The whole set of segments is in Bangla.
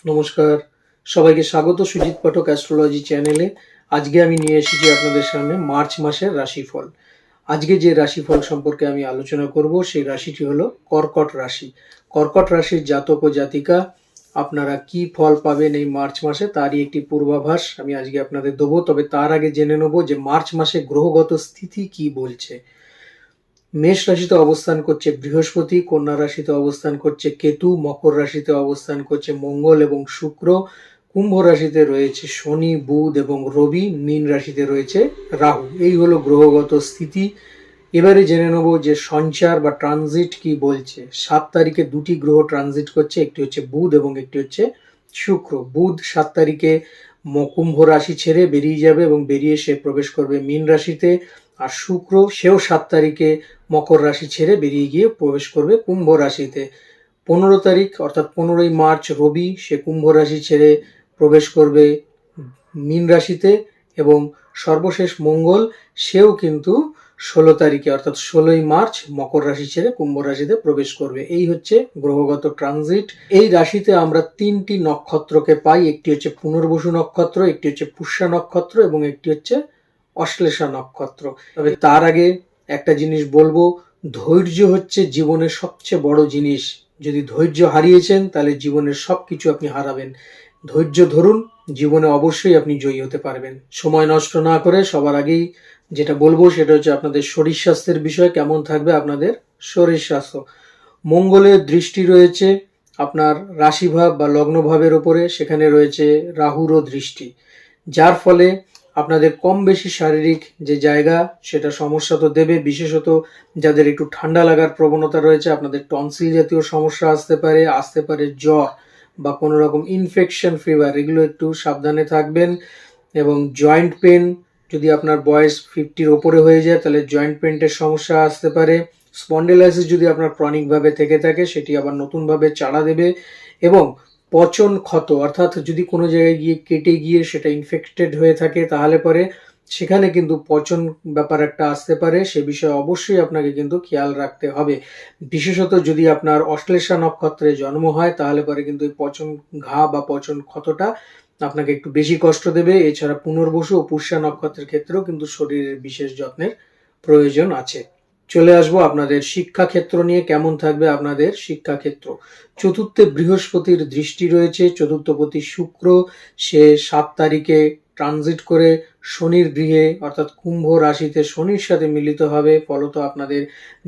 নমস্কার, সবাইকে স্বাগত সুজিত পাঠক অ্যাস্ট্রোলজি চ্যানেলে। আজকে আমি নিয়ে এসেছি আপনাদের সামনে মার্চ মাসের রাশিফল। আজকে যে রাশিফল সম্পর্কে আমি আলোচনা করব সেই রাশিটি হলো কর্কট রাশি। কর্কট রাশির জাতক ও জাতিকা আপনারা কি ফল পাবেন এই মার্চ মাসে তারই একটি পূর্বাভাস আমি আজকে আপনাদের দেবো। তবে তার আগে জেনে নেব যে মার্চ মাসে গ্রহগত স্থিতি কি বলছে। মেষ রাশিতে অবস্থান করছে বৃহস্পতি, কন্যা রাশিতে অবস্থান করছে কেতু, মকর রাশিতে অবস্থান করছে মঙ্গল এবং শুক্র, কুম্ভ রাশিতে রয়েছে শনি, বুধ এবং রবি, মীন রাশিতে রয়েছে রাহু। এই হলো গ্রহগত স্থিতি। এবারে জেনে নেব যে সঞ্চার বা ট্রানজিট কি বলছে। 7 তারিখে দুটি গ্রহ ট্রানজিট করছে, একটি হচ্ছে বুধ এবং একটি হচ্ছে শুক্র। বুধ 7 তারিখে কুম্ভ রাশি ছেড়ে বেরিয়ে যাবে এবং বেরিয়ে সে প্রবেশ করবে মীন রাশিতে। আর শুক্র সেও 7 তারিখে মকর রাশি ছেড়ে বেরিয়ে গিয়ে প্রবেশ করবে কুম্ভ রাশিতে। 15 তারিখ অর্থাৎ 15ই মার্চ রবি সে কুম্ভ রাশি ছেড়ে প্রবেশ করবে মীন রাশিতে এবং সর্বশেষ মঙ্গল সেও কিন্তু 16 তারিখে অর্থাৎ 16ই মার্চ মকর রাশি ছেড়ে কুম্ভ রাশিতে প্রবেশ করবে। এই হচ্ছে গ্রহগত ট্রানজিট। এই রাশিতে আমরা 3টি নক্ষত্রকে পাই, একটি হচ্ছে পুনর্বসু নক্ষত্র, একটি হচ্ছে পুষ্যা নক্ষত্র এবং একটি হচ্ছে অশ্লেষা নক্ষত্র। তবে তার আগে একটা জিনিস বলবো, ধৈর্য হচ্ছে জীবনের সবচেয়ে বড় জিনিস। যদি ধৈর্য হারিয়েছেন তাহলে জীবনের সবকিছু আপনি হারাবেন। ধৈর্য ধরুন, জীবনে অবশ্যই আপনি জয়ী হতে পারবেন। সময় নষ্ট না করে সবার আগেই যেটা বলবো সেটা হচ্ছে আপনাদের শরীর স্বাস্থ্যের বিষয় কেমন থাকবে আপনাদের শরীর স্বাস্থ্য। মঙ্গলের দৃষ্টি রয়েছে আপনার রাশিভাব বা লগ্নভাবের উপরে, সেখানে রয়েছে রাহুরও দৃষ্টি, যার ফলে আপনাদের কম বেশি শারীরিক যে জায়গা সেটা সমস্যা তো দেবে। বিশেষত যাদের একটু ঠান্ডা লাগার প্রবণতা রয়েছে, আপনাদের টনসিল জাতীয় সমস্যা আসতে পারে জ্বর বা কোনো রকম ইনফেকশন, ফিভার, এগুলো একটু সাবধানে থাকবেন। এবং জয়েন্ট পেন, যদি আপনার বয়স 50-র ওপরে হয়ে যায় তাহলে জয়েন্ট পেনের সমস্যা আসতে পারে। স্পন্ডিলাইসিস যদি আপনার ক্রনিকভাবে থেকে থাকে সেটি আবার নতুনভাবে চাড়া দেবে। এবং পচন ক্ষত অর্থাৎ যদি কোনো জায়গায় গিয়ে কেটে গিয়ে সেটা ইনফেক্টেড হয়ে থাকে তাহলে পরে সেখানে কিন্তু পচন ব্যাপার একটা আসতে পারে। সে বিষয়ে অবশ্যই আপনাকে কিন্তু খেয়াল রাখতে হবে। বিশেষত যদি আপনার অশ্লেষা নক্ষত্রে জন্ম হয় তাহলে পরে কিন্তু এই পচন ঘা বা পচন ক্ষতটা আপনাকে একটু বেশি কষ্ট দেবে। এছাড়া পুনর্বসু ও পুষ্যা নক্ষত্রের ক্ষেত্রেও কিন্তু শরীরের বিশেষ যত্নের প্রয়োজন আছে। চলে আসবো আপনাদের শিক্ষাক্ষেত্র নিয়ে। কেমন থাকবে আপনাদের শিক্ষাক্ষেত্র। চতুর্থে বৃহস্পতির দৃষ্টি রয়েছে, চতুর্থপতি শুক্র সে 7 তারিখে ট্রানজিট করে শনির গৃহে অর্থাৎ কুম্ভ রাশিতে শনির সাথে মিলিত হবে। ফলত আপনাদের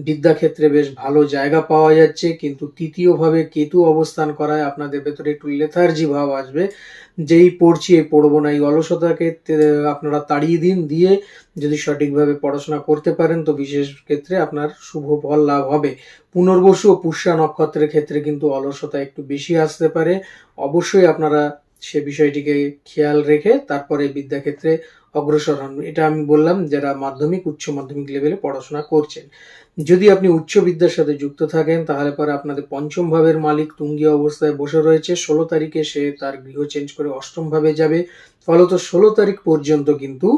বিদ্যাক্ষেত্রে বেশ ভালো জায়গা পাওয়া যাচ্ছে। কিন্তু তৃতীয়ভাবে কেতু অবস্থান করায় আপনাদের ভেতরে একটু লেথার্জি ভাব আসবে, যেই পড়ছি এই পড়বো না, এই অলসতাকে আপনারা তাড়িয়ে দিন। দিয়ে যদি সঠিকভাবে পড়াশোনা করতে পারেন তো বিশেষ ক্ষেত্রে আপনার শুভ ফল লাভ হবে। পুনর্বসু ও পুষ্যা নক্ষত্রের ক্ষেত্রে কিন্তু অলসতা একটু বেশি আসতে পারে। অবশ্যই আপনারা সে বিষয়টিকে খেয়াল রেখে তারপরে বিদ্যাক্ষেত্রে অগ্রসর হন। এটা আমি বললাম যারা মাধ্যমিক উচ্চ মাধ্যমিক লেভেলে পড়াশোনা করছেন। যদি আপনি উচ্চ বিদ্যার সাথে যুক্ত থাকেন তাহলে পরে আপনাদের পঞ্চম ভাবের মালিক তুঙ্গী অবস্থায় বসে রয়েছে। 16 তারিখে সে তার গৃহ চেঞ্জ করে অষ্টম ভাবে যাবে। ফলত 16 তারিখ পর্যন্ত কিন্তু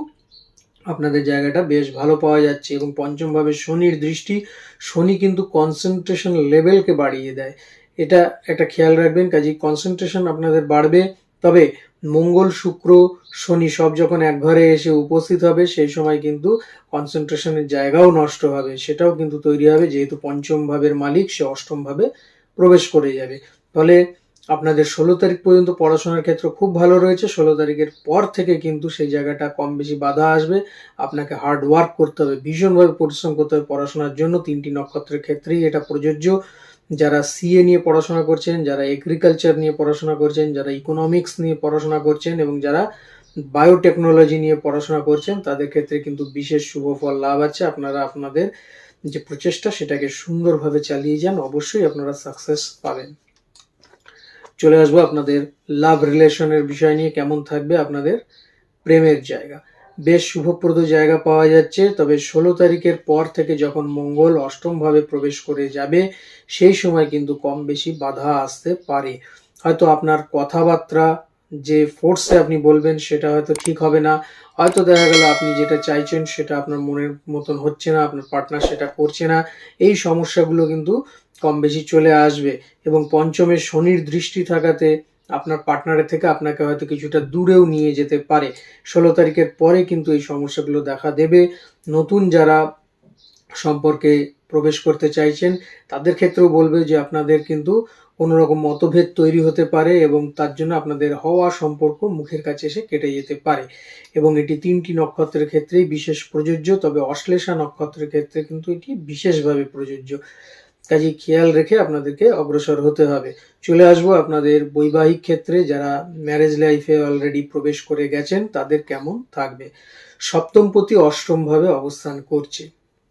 আপনাদের জায়গাটা বেশ ভালো পাওয়া যাচ্ছে। এবং পঞ্চম ভাবে শনির দৃষ্টি, শনি কিন্তু কনসেন্ট্রেশন লেভেলকে বাড়িয়ে দেয়, এটা একটা খেয়াল রাখবেন। কাজেই কনসেন্ট্রেশন আপনাদের বাড়বে। তবে মঙ্গল, শুক্র, শনি সব যখন এক ঘরে এসে উপস্থিত হবে সেই সময় কিন্তু কনসেন্ট্রেশনের জায়গাও নষ্ট হবে, সেটাও কিন্তু তৈরি হবে, যেহেতু পঞ্চম ভাবের মালিক সে অষ্টম ভাবে প্রবেশ করে যাবে। ফলে আপনাদের 16 তারিখ পর্যন্ত পড়াশোনার ক্ষেত্র খুব ভালো রয়েছে। 16 তারিখের পর থেকে কিন্তু সেই জায়গাটা কম বেশি বাধা আসবে। আপনাকে হার্ড ওয়ার্ক করতে হবে, ভীষণভাবে পরিশ্রম করতে হবে পড়াশোনার জন্য। 3টি নক্ষত্রের ক্ষেত্রেই এটা প্রযোজ্য। যারা সিএ নিয়ে পড়াশোনা করছেন, যারা এগ্রিকালচার নিয়ে পড়াশোনা করছেন, যারা ইকোনমিক্স নিয়ে পড়াশোনা করছেন এবং যারা বায়োটেকনোলজি নিয়ে পড়াশোনা করছেন তাদের ক্ষেত্রে কিন্তু বিশেষ শুভ ফল লাভ আছে। আপনারা আপনাদের যে প্রচেষ্টা সেটাকে সুন্দরভাবে চালিয়ে যান, অবশ্যই আপনারা সাকসেস পাবেন। চলে আসবো আপনাদের লাভ রিলেশনের বিষয় নিয়ে। কেমন থাকবে আপনাদের প্রেমের জায়গা। বেশ শুভপ্রদ জায়গা পাওয়া যাচ্ছে। তবে 16 তারিখের পর থেকে যখন মঙ্গল অষ্টম ভাবে প্রবেশ করে যাবে সেই সময় কিন্তু কম বেশি বাধা আসতে পারে। হয়তো আপনার কথাবার্তা যে ফোর্সে আপনি বলবেন সেটা হয়তো ঠিক হবে না। হয়তো দেখা গেল আপনি যেটা চাইছেন সেটা আপনার মনের মতন হচ্ছে না, আপনার পার্টনার সেটা করছে না। এই সমস্যাগুলো কিন্তু কম বেশি চলে আসবে। এবং পঞ্চমে শনির দৃষ্টি থাকাতে আপনার পার্টনারের থেকে আপনাকে হয়তো কিছুটা দূরেও নিয়ে যেতে পারে। 16 তারিখের পরে কিন্তু এই সমস্যাগুলো দেখা দেবে। নতুন যারা সম্পর্কে প্রবেশ করতে চাইছেন তাদের ক্ষেত্রেও বলবে যে আপনাদের কিন্তু কোনো রকম মতভেদ তৈরি হতে পারে এবং তার জন্য আপনাদের হওয়া সম্পর্ক মুখের কাছে এসে কেটে যেতে পারে। এবং এটি 3টি নক্ষত্রের ক্ষেত্রেই বিশেষ প্রযোজ্য, তবে অশ্লেষা নক্ষত্রের ক্ষেত্রে কিন্তু এটি বিশেষভাবে প্রযোজ্য। কাজেই খেয়াল রেখে আপনাদেরকে অগ্রসর হতে হবে। চলে আসবো আপনাদের বৈবাহিক ক্ষেত্রে, যারা ম্যারেজ লাইফে অলরেডি প্রবেশ করে গেছেন তাদের কেমন থাকবে। সপ্তমপতি অষ্টম ভাবে অবস্থান করছে।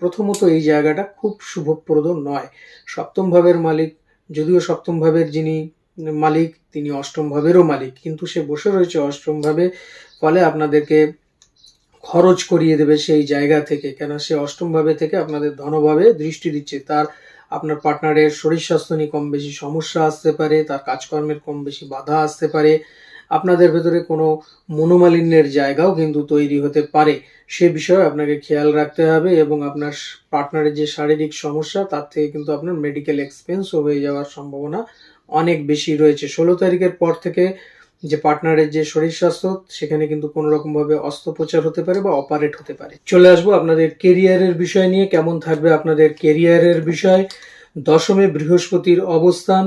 প্রথমত এই জায়গাটা খুব শুভপ্রদ নয়। সপ্তম ভাবের মালিক, যদিও সপ্তম ভাবের যিনি মালিক তিনি অষ্টম ভাবেরও মালিক, কিন্তু সে বসে রয়েছে অষ্টম ভাবে, ফলে আপনাদেরকে খরচ করিয়ে দেবে সেই জায়গা থেকে, কেন সে অষ্টম ভাবে থেকে আপনাদের ধনভাবে দৃষ্টি দিচ্ছে। তার আপনার পার্টনারের শরীর স্বাস্থ্য নিয়ে কম বেশি সমস্যা আসতে পারে, তার কাজকর্মের কম বেশি বাধা আসতে পারে, আপনাদের ভেতরে কোনো মনোমালিন্যের জায়গাও কিন্তু তৈরি হতে পারে। সে বিষয়ে আপনাকে খেয়াল রাখতে হবে এবং আপনার পার্টনারের যে শারীরিক সমস্যা তার থেকে কিন্তু আপনার মেডিকেল এক্সপেন্সও হয়ে যাওয়ার সম্ভাবনা অনেক বেশি রয়েছে। 16 তারিখের পর থেকে যে পার্টনারের যে শরীর স্বাস্থ্য সেখানে কিন্তু কোনো রকম ভাবে অস্ত্রোপচার হতে পারে বা অপারেট হতে পারে। চলে আসবো আপনাদের কেরিয়ারের বিষয় নিয়ে। কেমন থাকবে আপনাদের কেরিয়ারের বিষয়। দশমে বৃহস্পতির অবস্থান,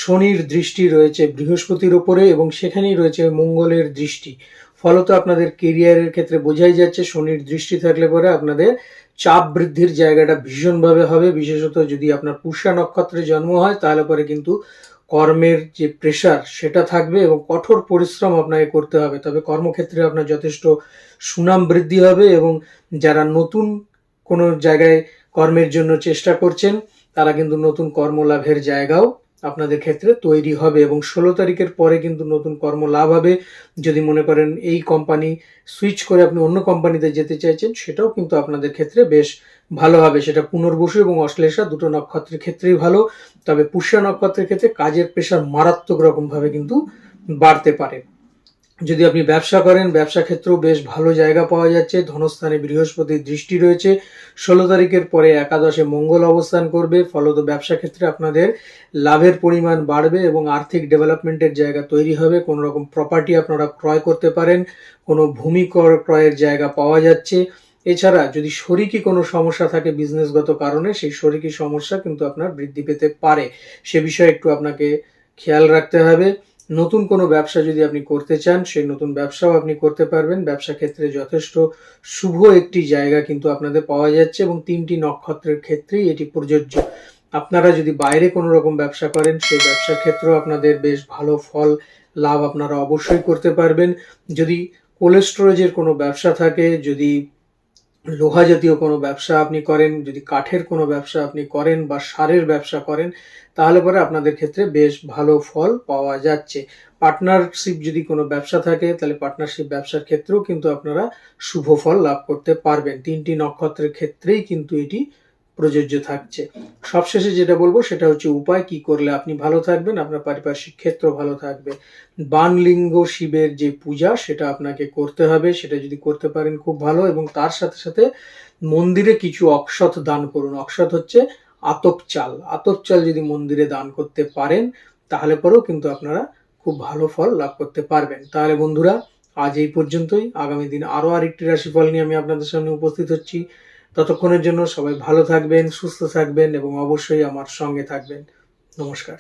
শনির দৃষ্টি রয়েছে বৃহস্পতির ওপরে এবং সেখানেই রয়েছে মঙ্গলের দৃষ্টি। ফলত আপনাদের কেরিয়ারের ক্ষেত্রে বোঝাই যাচ্ছে শনির দৃষ্টি থাকলে পরে আপনাদের চাপ বৃদ্ধির জায়গাটা ভীষণভাবে হবে। বিশেষত যদি আপনার পুষ্যা নক্ষত্রে জন্ম হয় তাহলে পরে কিন্তু কর্মের যে প্রেশার সেটা থাকবে এবং কঠোর পরিশ্রম আপনাকে করতে হবে। তবে কর্মক্ষেত্রে আপনার যথেষ্ট সুনাম বৃদ্ধি হবে এবং যারা নতুন কোনো জায়গায় কর্মের জন্য চেষ্টা করছেন তারা কিন্তু নতুন কর্মলাভের জায়গাও আপনাদের ক্ষেত্রে তৈরি হবে এবং 16 তারিখের পরে কিন্তু নতুন কর্ম লাভ হবে। যদি মনে করেন এই কোম্পানি সুইচ করে আপনি অন্য কোম্পানিতে যেতে চাইছেন সেটাও কিন্তু আপনাদের ক্ষেত্রে বেশ ভালো হবে। সেটা পুনর্বসু এবং অশ্লেষা দুটো নক্ষত্রের ক্ষেত্রেই ভালো। তবে পুষ্যা নক্ষত্রের ক্ষেত্রে কাজের প্রেশার মারাত্মক রকমভাবে কিন্তু বাড়তে পারে। যদি আপনি ব্যবসা করেন ব্যবসা ক্ষেত্রেও বেশ ভালো জায়গা পাওয়া যাচ্ছে। ধনস্থানে বৃহস্পতির দৃষ্টি রয়েছে। 16 তারিখের পরে একাদশে মঙ্গল অবস্থান করবে, ফলত ব্যবসা ক্ষেত্রে আপনাদের লাভের পরিমাণ বাড়বে এবং আর্থিক ডেভেলপমেন্টের জায়গা তৈরি হবে। কোনো রকম প্রপার্টি আপনারা ক্রয় করতে পারেন, কোনো ভূমি ক্রয়ের জায়গা পাওয়া যাচ্ছে। এছাড়া যদি শরিকি কোনো সমস্যা থাকে বিজনেসগত কারণে, সেই শরিকি সমস্যা কিন্তু আপনার বৃদ্ধি পেতে পারে। সে বিষয়ে একটু আপনাকে খেয়াল রাখতে হবে। নতুন কোনো ব্যবসা যদি আপনি করতে চান সেই নতুন ব্যবসাও আপনি করতে পারবেন। ব্যবসা ক্ষেত্রে যথেষ্ট শুভ একটি জায়গা কিন্তু আপনাদের পাওয়া যাচ্ছে এবং 3টি নক্ষত্রের ক্ষেত্রেই এটি প্রযোজ্য। আপনারা যদি বাইরে কোনো রকম ব্যবসা করেন সেই ব্যবসার ক্ষেত্রেও আপনাদের বেশ ভালো ফল লাভ আপনারা অবশ্যই করতে পারবেন। যদি কোল্ড স্টোরেজের কোনো ব্যবসা থাকে, যদি লোহা জাতীয় কোনো ব্যবসা আপনি করেন, যদি কাঠের কোনো ব্যবসা আপনি করেন বা সারের ব্যবসা করেন তাহলে পরে আপনাদের ক্ষেত্রে বেশ ভালো ফল পাওয়া যাচ্ছে। পার্টনারশিপ যদি কোনো ব্যবসা থাকে তাহলে পার্টনারশিপ ব্যবসার ক্ষেত্রেও কিন্তু আপনারা শুভ ফল লাভ করতে পারবেন। 3টি নক্ষত্রের ক্ষেত্রেই কিন্তু এটি প্রযোজ্য থাকছে। সবশেষে যেটা বলবো সেটা হচ্ছে উপায় কি করলে আপনি ভালো থাকবেন, আপনার পারিপার্শ্বিক ক্ষেত্র ভালো থাকবে। বানলিঙ্গ শিবের যে পূজা সেটা আপনাকে করতে হবে। সেটা যদি করতে পারেন খুব ভালো এবং তার সাথে সাথে মন্দিরে কিছু অক্ষত দান করুন। অক্ষত হচ্ছে আতপ চাল। আতপ চাল যদি মন্দিরে দান করতে পারেন তাহলে পরেও কিন্তু আপনারা খুব ভালো ফল লাভ করতে পারবেন। তাহলে বন্ধুরা আজ এই পর্যন্তই। আগামী দিন আরো আরেকটি রাশিফল নিয়ে আমি আপনাদের সামনে উপস্থিত হচ্ছি। ততক্ষণের জন্য সবাই ভালো থাকবেন, সুস্থ থাকবেন এবং অবশ্যই আমার সঙ্গে থাকবেন। নমস্কার।